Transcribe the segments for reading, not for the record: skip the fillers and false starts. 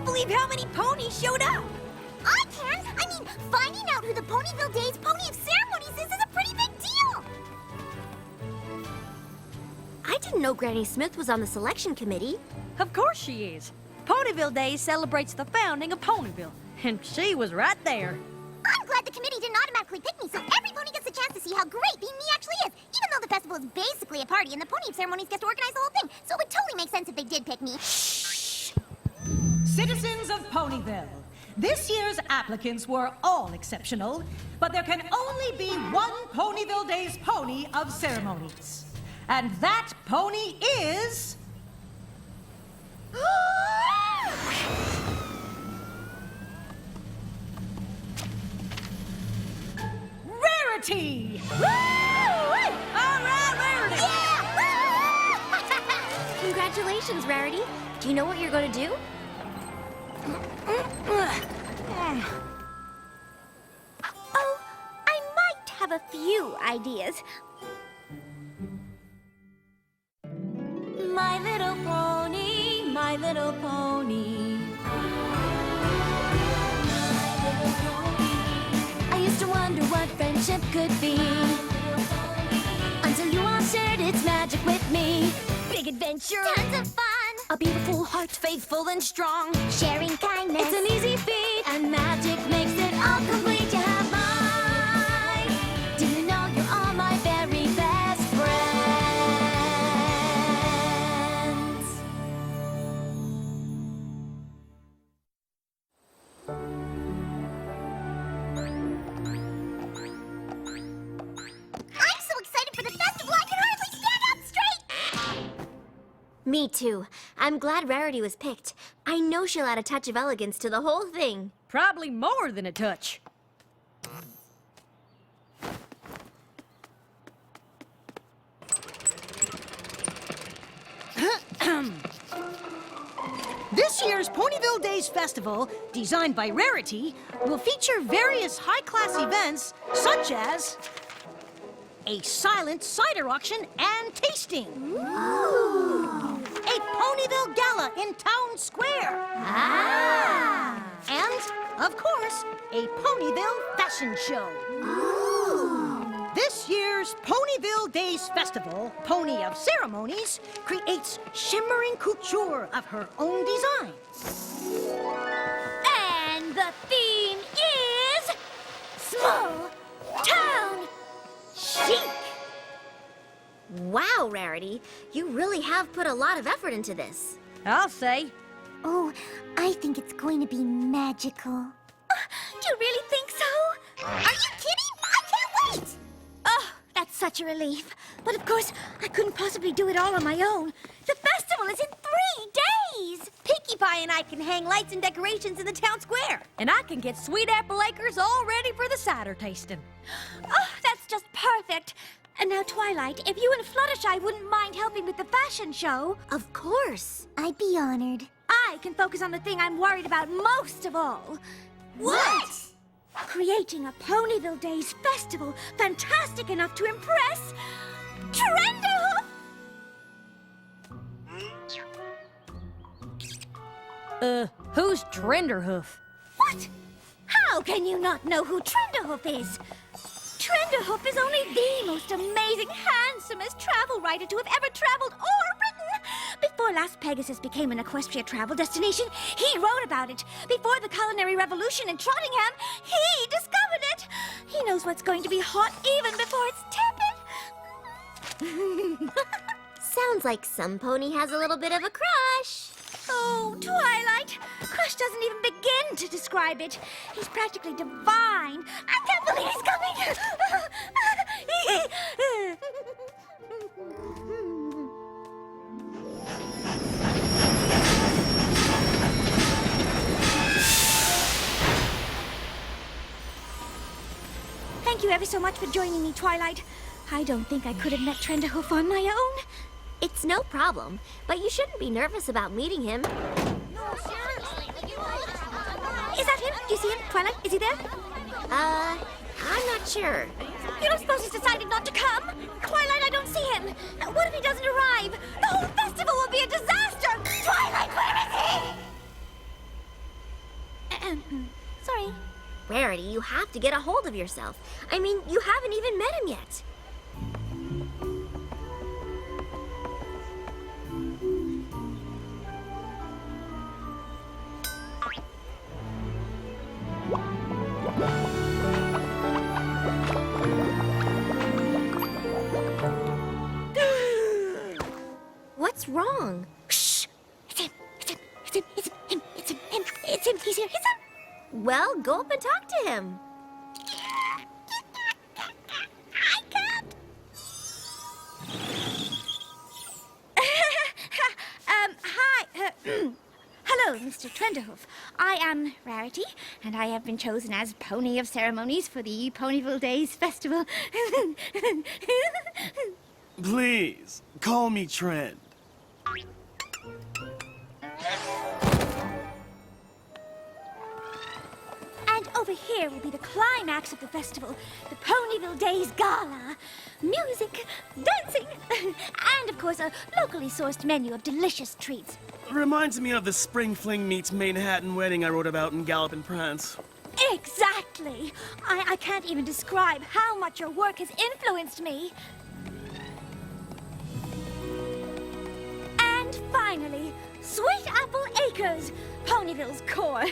believe how many ponies showed up. I can! I mean, finding out who the Ponyville Days Pony of Ceremonies is a pretty big deal! I didn't know Granny Smith was on the selection committee. Of course she is. Ponyville Days celebrates the founding of Ponyville, and she was right there. I'm glad the committee didn't automatically pick me, so every pony gets a chance to see how great being me actually is, even though the festival is basically a party and the Pony of Ceremonies gets to organize the whole thing, so it would totally make sense if they did pick me. Citizens of Ponyville, this year's applicants were all exceptional, but there can only be one Ponyville Days Pony of Ceremonies. And that pony is... Rarity! All right, Rarity! Yeah! Congratulations, Rarity. Do you know what you're going to do? Oh, I might have a few ideas. My little pony, my little pony. I used to wonder what friendship could be, until you all shared its magic with me. Big adventure, Tons of fun! a beautiful heart, faithful and strong. Sharing kindness. It's an easy feat, and magic makes it all complete. You have mine. Do you know you're all my very best friends? I'm so excited for the festival I can hardly stand up straight! Me too. I'm glad Rarity was picked. I know she'll add a touch of elegance to the whole thing. Probably more than a touch. This year's Ponyville Days Festival, designed by Rarity, will feature various high-class events such as a silent cider auction and tasting, a Ponyville Gala in Town Square, and, of course, a Ponyville Fashion Show. This year's Ponyville Days Festival, Pony of Ceremonies, creates shimmering couture of her own design. And the theme is... Small Town Chic! Wow, Rarity. You really have put a lot of effort into this. I'll say. Oh, I think it's going to be magical. Do you really think so? Are you kidding? I can't wait! Oh, that's such a relief. But of course, I couldn't possibly do it all on my own. The festival is in 3 days! Pinkie Pie and I can hang lights and decorations in the town square. And I can get Sweet Apple Acres all ready for the cider tasting. Oh, that's just perfect. And now, Twilight, if you and Fluttershy wouldn't mind helping with the fashion show... Of course. I'd be honored. I can focus on the thing I'm worried about most of all. What? Creating a Ponyville Days festival fantastic enough to impress... Trenderhoof! Who's Trenderhoof? What? How can you not know who Trenderhoof is? Trenderhoof is only the most amazing, handsomest travel writer to have ever traveled or written. Before Las Pegasus became an equestria travel destination, he wrote about it. Before the culinary revolution in Trottingham, he discovered it. He knows what's going to be hot even before it's tepid. Sounds like some pony has a little bit of a crush. Oh, Twilight! Crush doesn't even begin to describe it. He's practically divine. I can't believe he's coming! Thank you ever so much for joining me, Twilight. I don't think I could have met Trenderhoof on my own. It's no problem, but you shouldn't be nervous about meeting him. Is that him? Do you see him, Twilight? Is he there? I'm not sure. You don't suppose he's decided not to come? Twilight, I don't see him. What if he doesn't arrive? The whole festival will be a disaster! Twilight, where is he? Rarity, you have to get a hold of yourself. I mean, you haven't even met him yet. What's wrong? Shh! It's him! It's him! It's him! It's him! It's him! It's him! He's here! He's him! Well, go up and talk to him. Hi, Cap! Hi. Hello, Mr. Trenderhoof. I am Rarity, and I have been chosen as Pony of Ceremonies for the Ponyville Days Festival. Please, call me Trend. And over here will be the climax of the festival, the Ponyville Days Gala. Music, dancing, and of course a locally sourced menu of delicious treats. Reminds me of the Spring Fling meets Manhattan wedding I wrote about in Gallop and Prance. Exactly! I can't even describe how much your work has influenced me. And finally, Sweet Apple Acres, Ponyville's core,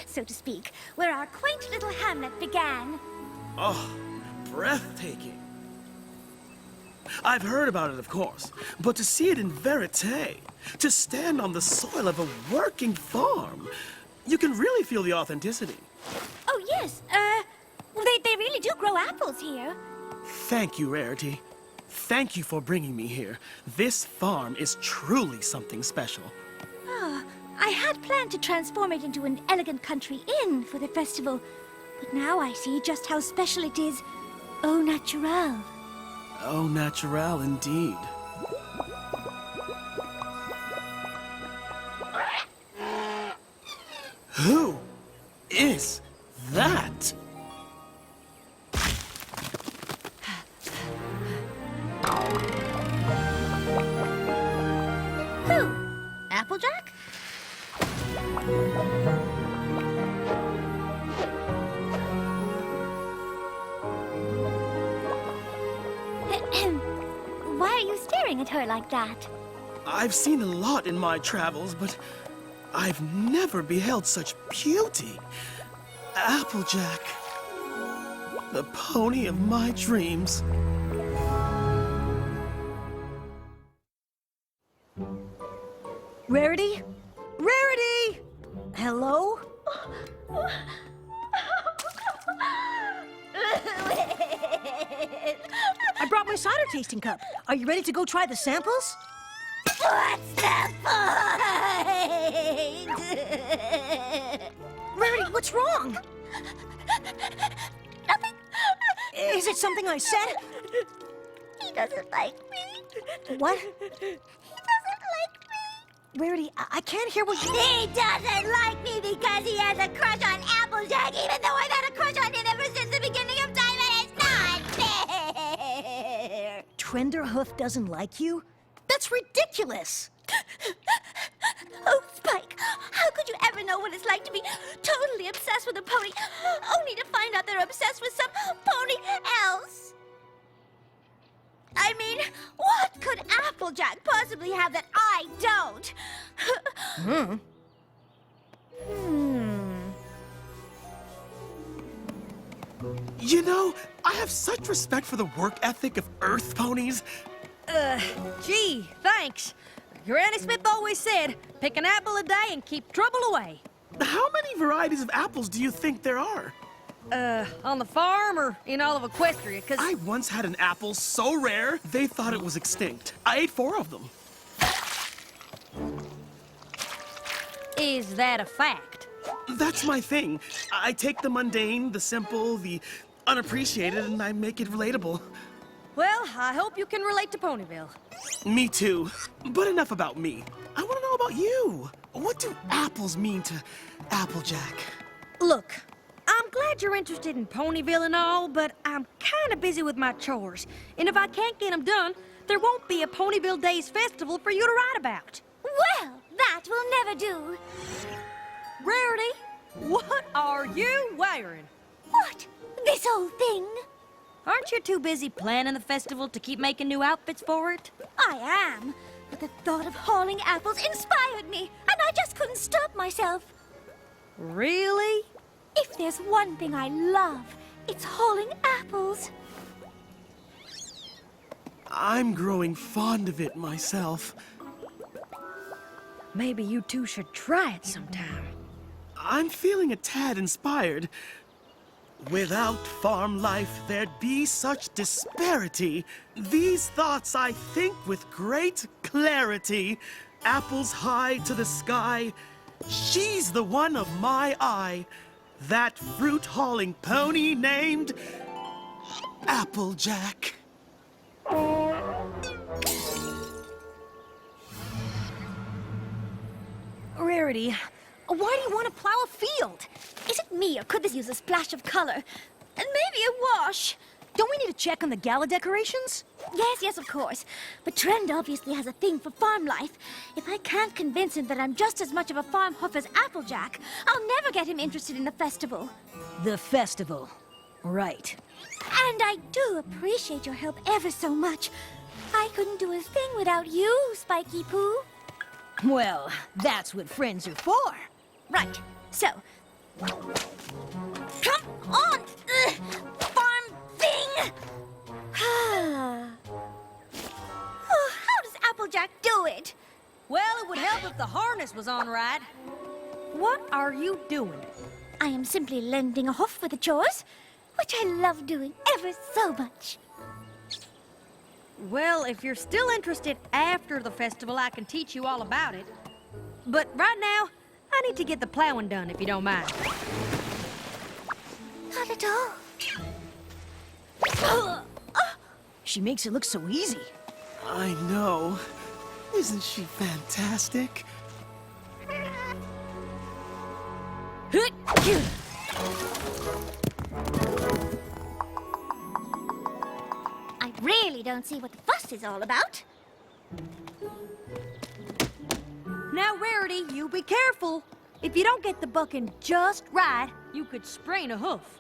so to speak, where our quaint little hamlet began. Oh, breathtaking. I've heard about it, of course, but to see it in verite, to stand on the soil of a working farm, you can really feel the authenticity. Oh, yes, well, they really do grow apples here. Thank you, Rarity. Thank you for bringing me here. This farm is truly something special. Ah, I had planned to transform it into an elegant country inn for the festival, but now I see just how special it is au naturel. Au naturel, indeed. Who is that? Who? Applejack? Why are you staring at her like that? I've seen a lot in my travels, but I've never beheld such beauty. Applejack, the pony of my dreams. Rarity? Rarity! Hello? I brought my cider tasting cup. Are you ready to go try the samples? What's the point? Rarity, what's wrong? Nothing. Is it something I said? He doesn't like me. What? He doesn't like me. Rarity, I can't hear what you... He doesn't like me because he has a crush on Applejack, even though I've had a crush on him ever since the beginning of time, and it's not fair. Trenderhoof doesn't like you? That's ridiculous! Oh, Spike, how could you ever know what it's like to be totally obsessed with a pony, only to find out they're obsessed with some pony else? I mean, what could Applejack possibly have that I don't? You know, I have such respect for the work ethic of Earth ponies. Gee, thanks. Granny Smith always said, pick an apple a day and keep trouble away. How many varieties of apples do you think there are? On the farm or in all of Equestria, 'cause I once had an apple so rare, they thought it was extinct. I ate 4 of them. is that a fact? That's my thing. I take the mundane, the simple, the unappreciated, and I make it relatable. Well, I hope you can relate to Ponyville. Me too. But enough about me. I want to know about you. What do apples mean to Applejack? Look, I'm glad you're interested in Ponyville and all, but I'm kind of busy with my chores. And if I can't get them done, there won't be a Ponyville Days festival for you to write about. Well, that will never do. Rarity, what are you wearing? What? This whole thing? Aren't you too busy planning the festival to keep making new outfits for it? I am. But the thought of hauling apples inspired me, and I just couldn't stop myself. Really? If there's one thing I love, it's hauling apples. I'm growing fond of it myself. Maybe you two should try it sometime. I'm feeling a tad inspired. Without farm life, there'd be such disparity. These thoughts I think with great clarity. Apples high to the sky. She's the one of my eye. That fruit-hauling pony named Applejack. Rarity, why do you want to plow a field? Is it me, or could this use a splash of color? And maybe a wash. Don't we need to check on the gala decorations? Yes, of course. But Trend obviously has a thing for farm life. If I can't convince him that I'm just as much of a farm hoof as Applejack, I'll never get him interested in the festival. The festival. Right. And I do appreciate your help ever so much. I couldn't do a thing without you, Spiky Poo. Well, that's what friends are for. Right, so... Come on, farm thing! Oh, how does Applejack do it? Well, it would help if the harness was on right. What are you doing? I am simply lending a hoof for the chores, which I love doing ever so much. Well, if you're still interested after the festival, I can teach you all about it. But right now, I need to get the plowing done, if you don't mind. Not at all. She makes it look so easy. I know. Isn't she fantastic? I really don't see what the fuss is all about. Now, Rarity, you be careful. If you don't get the bucking just right, you could sprain a hoof.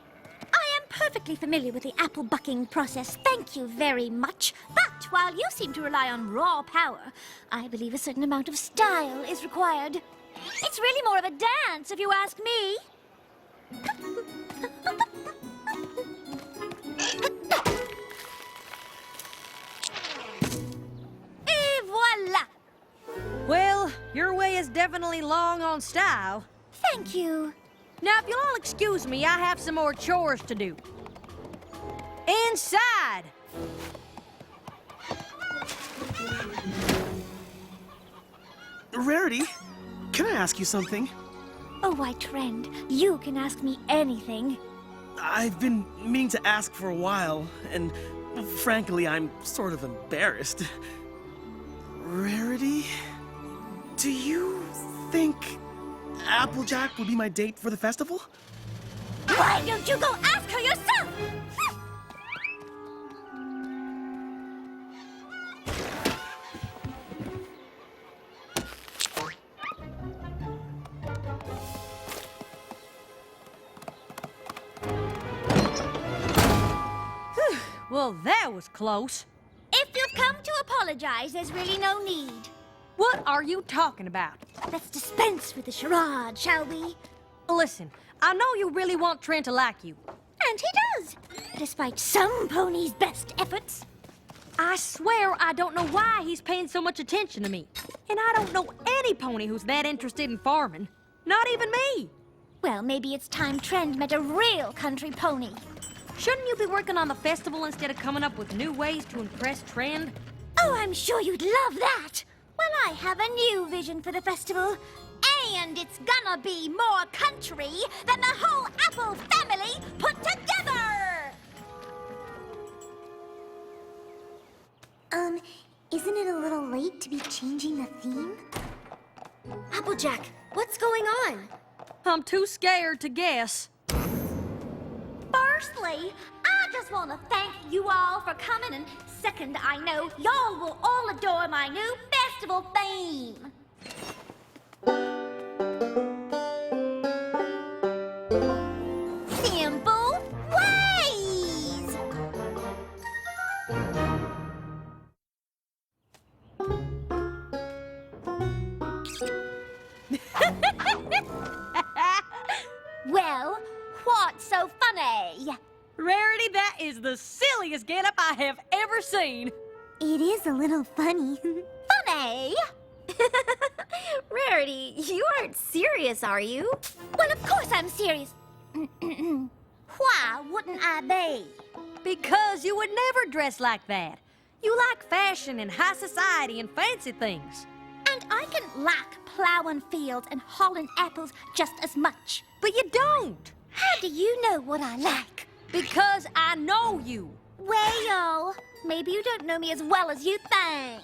I am perfectly familiar with the apple bucking process, thank you very much. But while you seem to rely on raw power, I believe a certain amount of style is required. It's really more of a dance, if you ask me. Et voila! Well, your way is definitely long on style. Thank you. Now, if you'll all excuse me, I have some more chores to do. Inside! Rarity, can I ask you something? Oh, why, Trend, you can ask me anything. I've been meaning to ask for a while, and frankly, I'm sort of embarrassed. Rarity, do you think Applejack would be my date for the festival? Why don't you go ask her yourself? Well, that was close. If you've come to apologize, there's really no need. What are you talking about? Let's dispense with the charade, shall we? Listen, I know you really want Trent to like you. And he does, despite some ponies' best efforts. I swear I don't know why he's paying so much attention to me. And I don't know any pony who's that interested in farming. Not even me. Well, maybe it's time Trend met a real country pony. Shouldn't you be working on the festival instead of coming up with new ways to impress Trend? Oh, I'm sure you'd love that. Well, I have a new vision for the festival. And it's gonna be more country than the whole Apple family put together! Isn't it a little late to be changing the theme? Applejack, what's going on? I'm too scared to guess. Firstly, I just want to thank you all for coming, and second, I know y'all will all adore my new festival theme. Simple, Well, what's so funny? Rarity, that is the silliest getup I have ever seen. It is a little funny. Funny? Rarity, you aren't serious, are you? Well, of course I'm serious. Why wouldn't I be? Because you would never dress like that. You like fashion and high society and fancy things. And I can like plowing fields and hauling apples just as much. But you don't. How do you know what I like? Because I know you. Well, maybe you don't know me as well as you think.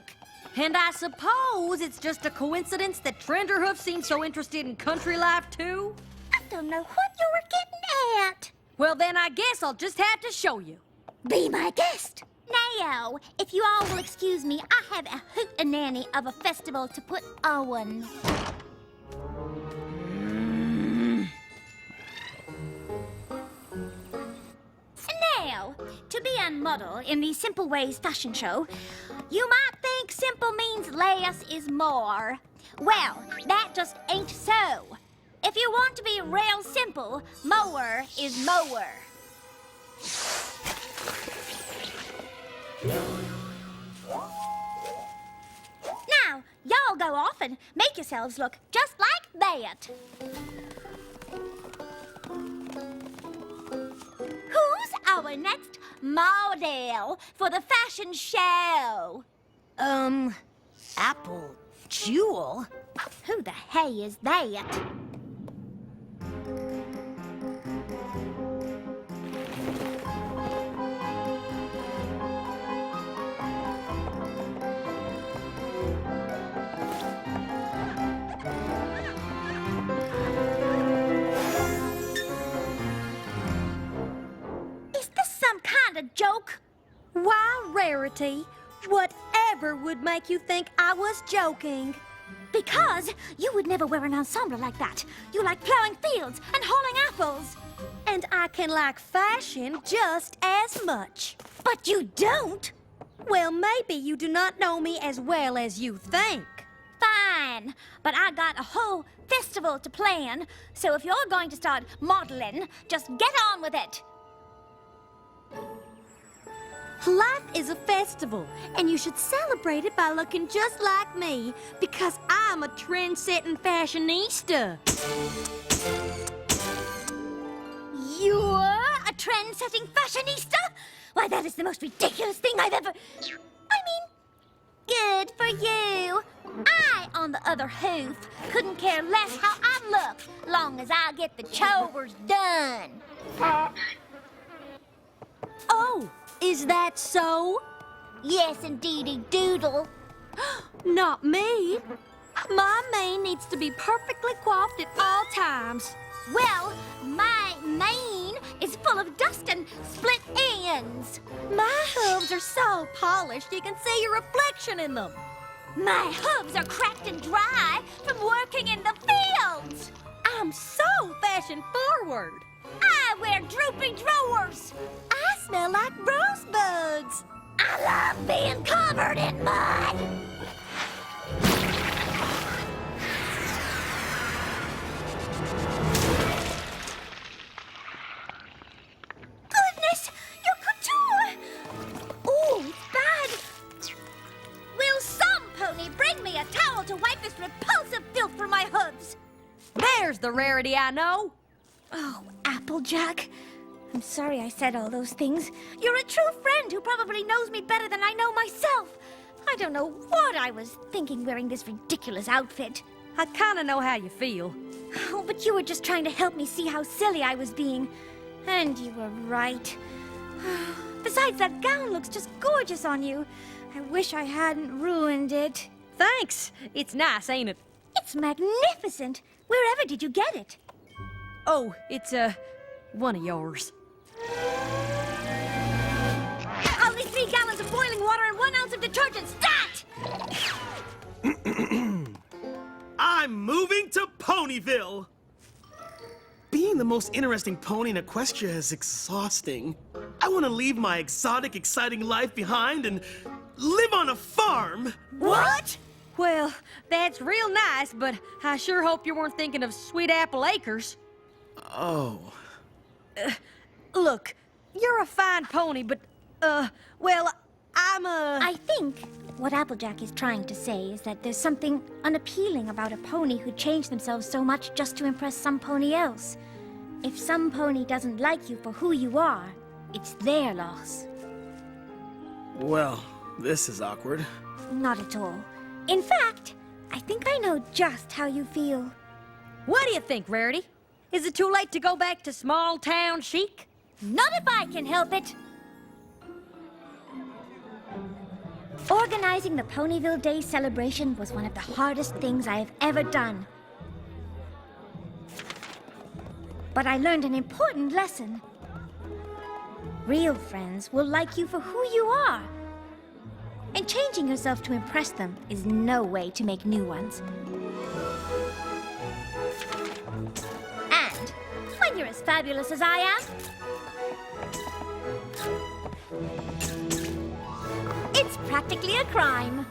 And I suppose it's just a coincidence that Trenderhoof seems so interested in country life, too? I don't know what you were getting at. Well, then I guess I'll just have to show you. Be my guest. Now, if you all will excuse me, I have a hootenanny of a festival to put on. Now, to be a model in the Simple Ways fashion show, you might think simple means less is more. Well, that just ain't so. If you want to be real simple, more is more. Now, y'all go off and make yourselves look just like that. Who's our next model for the fashion show? Apple Jewel? Who the hey is that? Is this some kind of joke? Why, Rarity, whatever would make you think I was joking? Because you would never wear an ensemble like that. You like plowing fields and hauling apples. And I can like fashion just as much. But you don't. Well, maybe you do not know me as well as you think. Fine, but I got a whole festival to plan, so if you're going to start modeling, just get on with it. Life is a festival, and you should celebrate it by looking just like me, because I'm a trend-setting fashionista. You're a trend-setting fashionista? Why, that is the most ridiculous thing I've ever... good for you. I, on the other hoof, couldn't care less how I look, long as I get the chores done. Oh, is that so? Yes, indeedy doodle. Not me. My mane needs to be perfectly coiffed at all times. Well, my mane is full of dust and split ends. My hooves are so polished you can see your reflection in them. My hooves are cracked and dry from working in the fields. I'm so fashion forward. I wear droopy drawers. I smell like rosebuds. I love being covered in mud. Goodness, your couture! Ooh, it's bad. Will some pony bring me a towel to wipe this repulsive filth from my hooves? There's the Rarity I know. Oh, Applejack. I'm sorry I said all those things. You're a true friend who probably knows me better than I know myself. I don't know what I was thinking wearing this ridiculous outfit. I kind of know how you feel. Oh, but you were just trying to help me see how silly I was being. And you were right. Besides, that gown looks just gorgeous on you. I wish I hadn't ruined it. Thanks. It's nice, ain't it? It's magnificent. Wherever did you get it? Oh, it's, one of yours. Only 3 gallons of boiling water and 1 ounce of detergent. Stat! I'm moving to Ponyville! Being the most interesting pony in Equestria is exhausting. I want to leave my exotic, exciting life behind and live on a farm. What? Well, that's real nice, but I sure hope you weren't thinking of Sweet Apple Acres. Oh. Look, you're a fine pony, but, well, I think what Applejack is trying to say is that there's something unappealing about a pony who changed themselves so much just to impress some pony else. If some pony doesn't like you for who you are, it's their loss. Well, this is awkward. Not at all. In fact, I think I know just how you feel. What do you think, Rarity? Is it too late to go back to small town chic? Not if I can help it. Organizing the Ponyville Day celebration was one of the hardest things I have ever done. But I learned an important lesson. Real friends will like you for who you are. And changing yourself to impress them is no way to make new ones. And when you're as fabulous as I am, it's practically a crime.